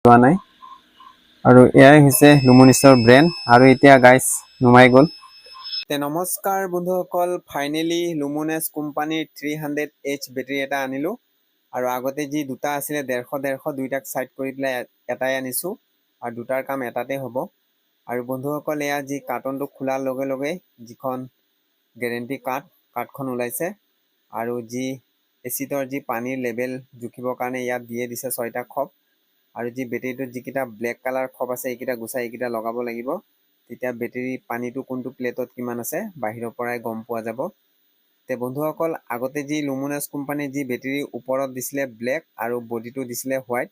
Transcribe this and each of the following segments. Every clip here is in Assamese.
যোৱা নাই আৰু এয়াই হৈছে লুমিনাছৰ ব্ৰেণ্ড আৰু এতিয়া গাইজ নুমাই গ'ল। নমস্কাৰ বন্ধুসকল, ফাইনেলি লুমিনাছ কোম্পানীৰ 300H বেটাৰী এটা আনিলোঁ আৰু আগতে যি দুটা আছিলে 150 দুইটাক ছাইড কৰি পেলাই এটাই আনিছোঁ আৰু দুটাৰ কাম এটাতে হ'ব। আৰু বন্ধুসকল এয়া যি কাৰ্টনটো খোলাৰ লগে লগে যিখন গেৰেণ্টি কাৰ্ডখন ওলাইছে আৰু যি এচিডৰ যি পানীৰ লেভেল জুখিবৰ কাৰণে ইয়াত দিয়ে দিছে 6টা খপ আৰু যি বেটেৰীটোত যিকেইটা ব্লেক কালাৰ খপ আছে এইকেইটা গুচাই এইকেইটা লগাব লাগিব। তেতিয়া বেটেৰী পানীটো কোনটো প্লেটত কিমান আছে বাহিৰৰ পৰাই গম পোৱা যাব। তে বন্ধুসকল আগতে যি লুমিনাছ কোম্পানীৰ যি বেটেৰী ওপৰত দিছিলে ব্লেক আৰু বডিটো দিছিলে হোৱাইট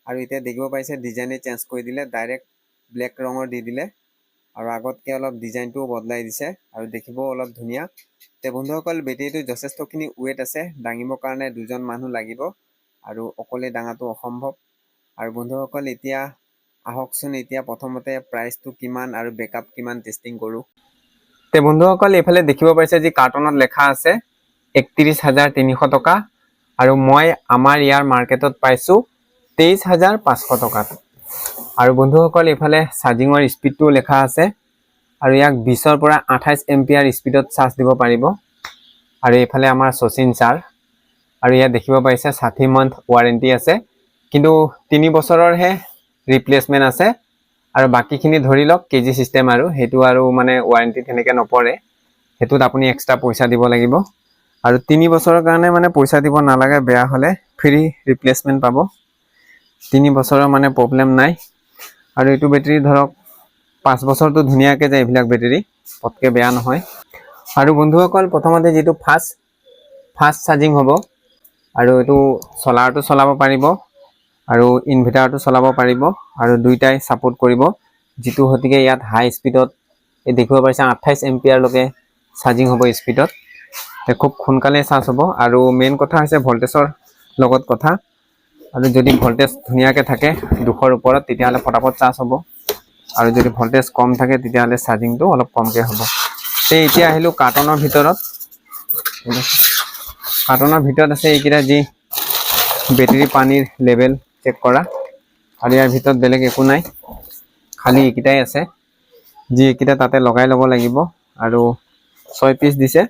আৰু এতিয়া দেখিব পাইছে ডিজাইনে চেঞ্জ কৰি দিলে, ডাইৰেক্ট ব্লেক ৰঙৰ দি দিলে আৰু আগতকৈ অলপ ডিজাইনটোও বদলাই দিছে আৰু দেখিবও অলপ ধুনীয়া। তে বন্ধুসকল বেটেৰীটো যথেষ্টখিনি ৱেট আছে, দাঙিবৰ কাৰণে দুজন মানুহ লাগিব আৰু অকলে দাঙাটো অসম্ভৱ। আৰু বন্ধুসকল এতিয়া আহকচোন এতিয়া প্ৰথমতে প্ৰাইচটো কিমান আৰু বেকআপ কিমান টেষ্টিং কৰোঁ। তে বন্ধুসকল এইফালে দেখিব পাৰিছে যি কাৰ্টনত লেখা আছে 31,300 টকা আৰু মই আমাৰ ইয়াৰ মাৰ্কেটত পাইছোঁ 23,500 টকাত। আৰু বন্ধুসকল এইফালে চাৰ্জিঙৰ স্পীডটোও লেখা আছে আৰু ইয়াক 20ৰ পৰা 28 এম্পিয়াৰ স্পীডত চাৰ্জ দিব পাৰিব। আৰু এইফালে আমাৰ শচীন ছাৰ আৰু ইয়াত দেখিব পাৰিছে 60 মান্থ ৱাৰেণ্টি আছে, কিন্তু 3 বছৰৰহে ৰিপ্লেচমেণ্ট আছে আৰু বাকীখিনি ধৰি লওক কেজি চিষ্টেম আৰু সেইটো আৰু মানে ৱাৰেণ্টি তেনেকৈ নপৰে, সেইটোত আপুনি এক্সট্ৰা পইচা দিব লাগিব। আৰু 3 বছৰৰ কাৰণে মানে পইচা দিব নালাগে, বেয়া হ'লে ফ্ৰী ৰিপ্লেচমেণ্ট পাব। 3 বছৰৰ মানে প্ৰব্লেম নাই। আৰু এইটো বেটেৰী ধৰক 5 বছৰটো ধুনীয়াকৈ যায়, এইবিলাক বেটেৰী পটকৈ বেয়া নহয়। আৰু বন্ধুসকল প্ৰথমতে যিটো ফাষ্ট চাৰ্জিং হ'ব আৰু এইটো চলাৰটো চলাব পাৰিব আৰু ইনভাৰ্টাৰটো চলাব পাৰিব আৰু দুইটাই ছাপোৰ্ট কৰিব, যিটো গতিকে ইয়াত হাই স্পীডত এই দেখিব পাৰিছে 28 এম্পিয়াৰলৈকে চাৰ্জিং হ'ব স্পীডত। খুব সোনকালে চাৰ্জ হ'ব আৰু মেইন কথা হৈছে ভল্টেজৰ লগত কথা। আৰু যদি ভল্টেজ ধুনীয়াকৈ থাকে 200ৰ ওপৰত তেতিয়াহ'লে ফটাফট চাৰ্জ হ'ব আৰু যদি ভল্টেজ কম থাকে তেতিয়াহ'লে চাৰ্জিংটো অলপ কমকৈ হ'ব। তে এতিয়া আহিলোঁ কাৰ্টনৰ ভিতৰত। কাৰ্টনৰ ভিতৰত আছে এইকেইটা যি বেটেৰী পানীৰ লেভেল চেক কৰা আৰু ইয়াৰ ভিতৰত বেলেগ একো নাই, খালি এইকেইটাই আছে যি এইকেইটা তাতে লগাই ল'ব লাগিব আৰু 6 পিচ দিছে।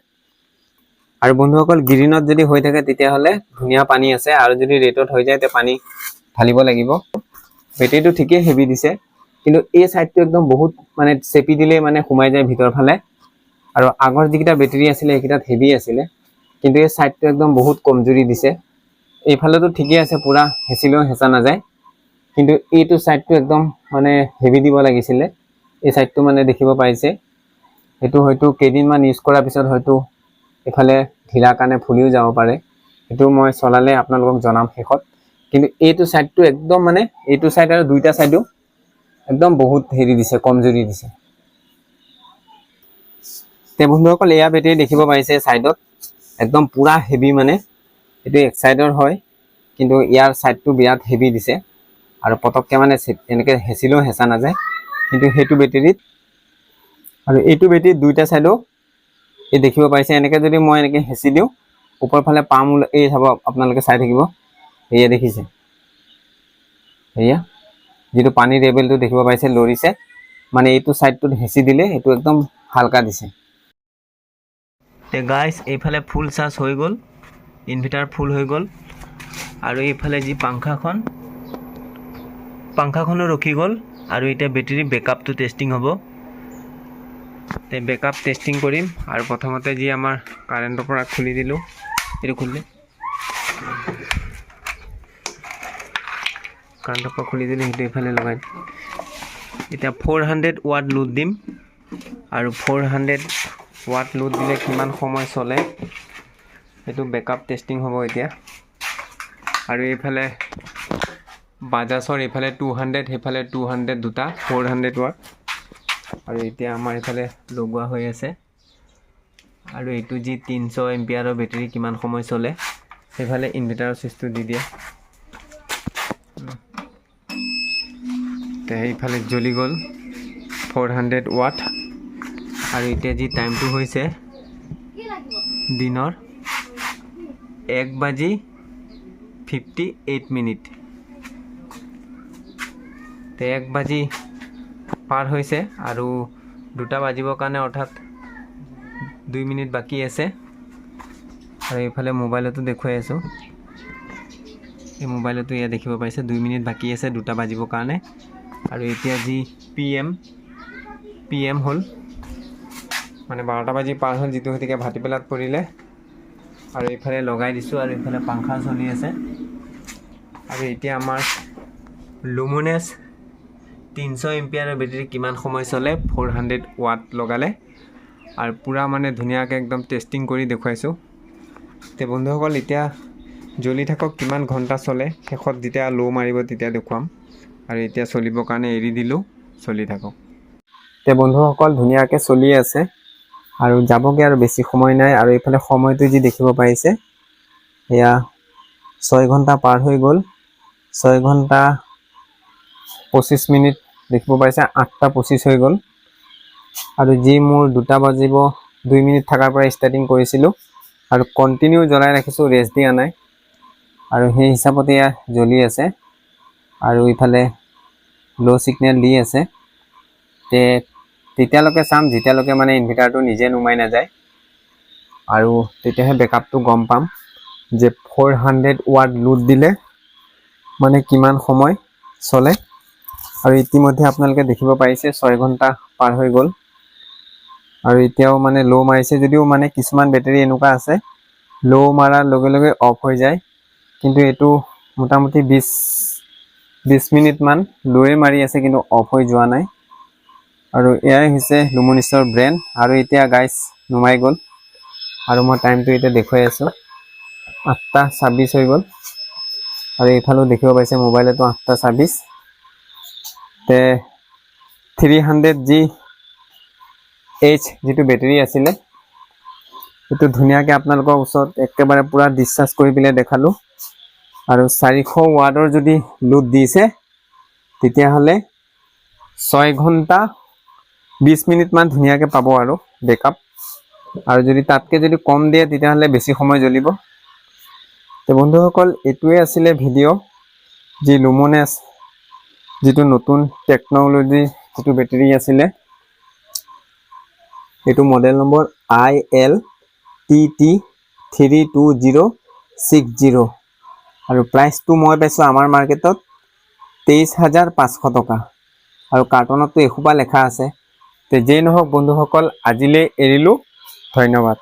আৰু বন্ধুসকল গ্ৰীণত যদি হৈ থাকে তেতিয়াহ'লে ধুনীয়া পানী আছে আৰু যদি ৰেডত হৈ যায় তেতিয়া পানী ঢালিব লাগিব। বেটেৰীটো ঠিকেই হেভি দিছে, কিন্তু এই ছাইডটো একদম বহুত মানে চেপি দিলেই মানে সোমাই যায় ভিতৰ ফালে। আৰু আগৰ যিকেইটা বেটেৰী আছিলে সেইকেইটাত হেভি আছিলে, কিন্তু এই ছাইডটো একদম বহুত কমজুৰি দিছে। এইফালেতো ঠিকেই আছে, পূৰা হেঁচিলেও হেঁচা নাযায়, কিন্তু এইটো ছাইডটো একদম মানে হেভি দিব লাগিছিলে। এই ছাইডটো মানে দেখিব পাইছে সেইটো হয়তো কেইদিনমান ইউজ কৰাৰ পিছত হয়তো এইফালে ঢিলাৰ কাৰণে ফুলিও যাব পাৰে, সেইটো মই চলালে আপোনালোকক জনাম শেষত। কিন্তু এইটো ছাইডটো একদম মানে এইটো ছাইড আৰু দুইটা ছাইডো একদম বহুত হেৰি দিছে, কমজুৰি দিছে। তে বন্ধুসকল এয়া বেটেৰী দেখিব পাৰিছে ছাইডত একদম পূৰা হেভি, মানে এইটো এক ছাইডৰ হয় কিন্তু ইয়াৰ ছাইডটো বিৰাট হেভি দিছে আৰু পটককৈ মানে এনেকৈ হেঁচিলেও হেঁচা নাযায়, কিন্তু সেইটো বেটেৰীত। আৰু এইটো বেটেৰীত দুইটা ছাইডো এই দেখিব পাৰিছে এনেকৈ যদি মই এনেকৈ হেঁচি দিওঁ ওপৰ ফালে পাম এই চাব, আপোনালোকে চাই থাকিব, সেয়া দেখিছে সেয়া যিটো পানীৰ লেভেলটো দেখিব পাইছে লৰিছে, মানে এইটো ছাইডটোত হেঁচি দিলে এইটো একদম হালকা দিছে। তে গাইজ এইফালে ফুল চাৰ্জ হৈ গ'ল, ইনভাৰ্টাৰ ফুল হৈ গ'ল আৰু এইফালে যি পাংখাখনো ৰখি গ'ল আৰু এতিয়া বেটেৰী বেকআপটো টেষ্টিং হ'ব। তে বেকআপ টেষ্টিং কৰিম আৰু প্ৰথমতে যি আমাৰ কাৰেণ্টৰ পৰা খুলি দিলোঁ, এইটো খুলিলে কাৰেণ্টৰ পৰা খুলি দিলোঁ, সেইটো এইফালে লগাই দিম। এতিয়া 400 ৱাট লোড দিম আৰু 400 ৱাট লোড দিলে কিমান সময় চলে সেইটো বেকআপ টেষ্টিং হ'ব এতিয়া। আৰু এইফালে বাজাজৰ এইফালে 200, সেইফালে 200 দুটা 400 ৱাট আৰু এতিয়া আমাৰ এইফালে লগোৱা হৈ আছে। আৰু এইটো যি 300 এম্পিয়াৰৰ বেটেৰী কিমান সময় চলে, সেইফালে ইনভাৰ্টাৰৰ চুইচটো দি দিয়ে। সেইফালে জ্বলি গ'ল 400 ৱাট আৰু এতিয়া যি টাইমটো হৈছে দিনৰ 1:58। তে 1 বাজি পাৰ হৈছে আৰু 2টা বাজিবৰ কাৰণে অৰ্থাৎ 2 মিনিট বাকী আছে। আৰু এইফালে মোবাইলতো দেখুৱাই আছোঁ, এই মোবাইলতো ইয়াত দেখিব পাইছে 2 মিনিট বাকী আছে 2টা বাজিবৰ কাৰণে। আৰু এতিয়া যি PM হ'ল, মানে 12টা বাজি পাৰ হ'ল, যিটো গতিকে ভাটিবেলাত পৰিলে। আৰু এইফালে লগাই দিছোঁ আৰু এইফালে পাংখা চলি আছে। আৰু এতিয়া আমাৰ লুমিনাছ 300 এম্পিয়াৰৰ বেটেৰী কিমান সময় চলে 400 ৱাট লগালে, আৰু পূৰা মানে ধুনীয়াকৈ একদম টেষ্টিং কৰি দেখুৱাইছোঁ। তে বন্ধুসকল এতিয়া জ্বলি থাকক, কিমান ঘণ্টা চলে, শেষত যেতিয়া ল' মাৰিব তেতিয়া দেখুৱাম। আৰু এতিয়া চলিবৰ কাৰণে এৰি দিলোঁ, চলি থাকক। তে বন্ধুসকল ধুনীয়াকৈ চলি আছে আৰু যাবগৈ, আৰু বেছি সময় নাই। আৰু এইফালে সময়টো যি দেখিব পাৰিছে, এয়া 6 ঘণ্টা পাৰ হৈ গ'ল, 6 ঘণ্টা 25 মিনিট দেখিব পাইছে, 8টা 25 হৈ গ'ল। আৰু যি মোৰ 2টা বাজিব 2 মিনিট থকাৰ পৰা ষ্টাৰ্টিং কৰিছিলোঁ আৰু কণ্টিনিউ জ্বলাই ৰাখিছোঁ, ৰেষ্ট দিয়া নাই। আৰু সেই হিচাপতে এয়া জ্বলি আছে আৰু ইফালে ল' ছিগনেল দি আছে। তেতিয়ালৈকে চাম যেতিয়ালৈকে মানে ইনভাৰ্টাৰটো নিজে নুমাই নাযায়, আৰু তেতিয়াহে বেকআপটো গম পাম যে 400 ৱাট লোড দিলে মানে কিমান সময় চলে। আৰু ইতিমধ্যে আপোনালোকে দেখিব পাৰিছে 6 ঘণ্টা পাৰ হৈ গ'ল আৰু এতিয়াও মানে ল' মাৰিছে, যদিও মানে কিছুমান বেটেৰী এনেকুৱা আছে ল' মাৰাৰ লগে লগে অফ হৈ যায়, কিন্তু এইটো মোটামুটি 20 মিনিটমান ল'য়ে মাৰি আছে কিন্তু অফ হৈ যোৱা নাই। আৰু এয়াই হৈছে লুমিনাছৰ ব্ৰেণ্ড। আৰু এতিয়া গাইজ নুমাই গ'ল আৰু মই টাইমটো এতিয়া দেখুৱাই আছোঁ, 8টা 26 হৈ গ'ল। আৰু এইফালেও দেখিব পাইছে মোবাইলতো 8টা 26। তে 300G যিটো বেটেৰী আছিলে, সেইটো ধুনীয়াকৈ আপোনালোকৰ ওচৰত একেবাৰে পূৰা ডিছচাৰ্জ কৰি পেলাই দেখালোঁ। আৰু 400 ৱাটৰ যদি লোড দিছে তেতিয়াহ'লে 6 ঘণ্টা 20 মিনিটমান ধুনীয়াকৈ পাব আৰু বেকআপ। আৰু যদি তাতকৈ যদি কম দিয়ে তেতিয়াহ'লে বেছি সময় জ্বলিব। তো বন্ধুসকল এইটোৱে আছিলে ভিডিঅ', যি লুমিনাছ যিটো নতুন টেকন'লজি যিটো বেটেৰী আছিলে, এইটো মডেল নম্বৰ ILTT32060। আৰু প্ৰাইচটো মই পাইছোঁ আমাৰ মাৰ্কেটত 23,500 টকা। আৰু কাৰ্টনততো এসোপা লেখা আছে। যেই নহওক বন্ধুসকল, আজিলৈ এৰিলোঁ, ধন্যবাদ।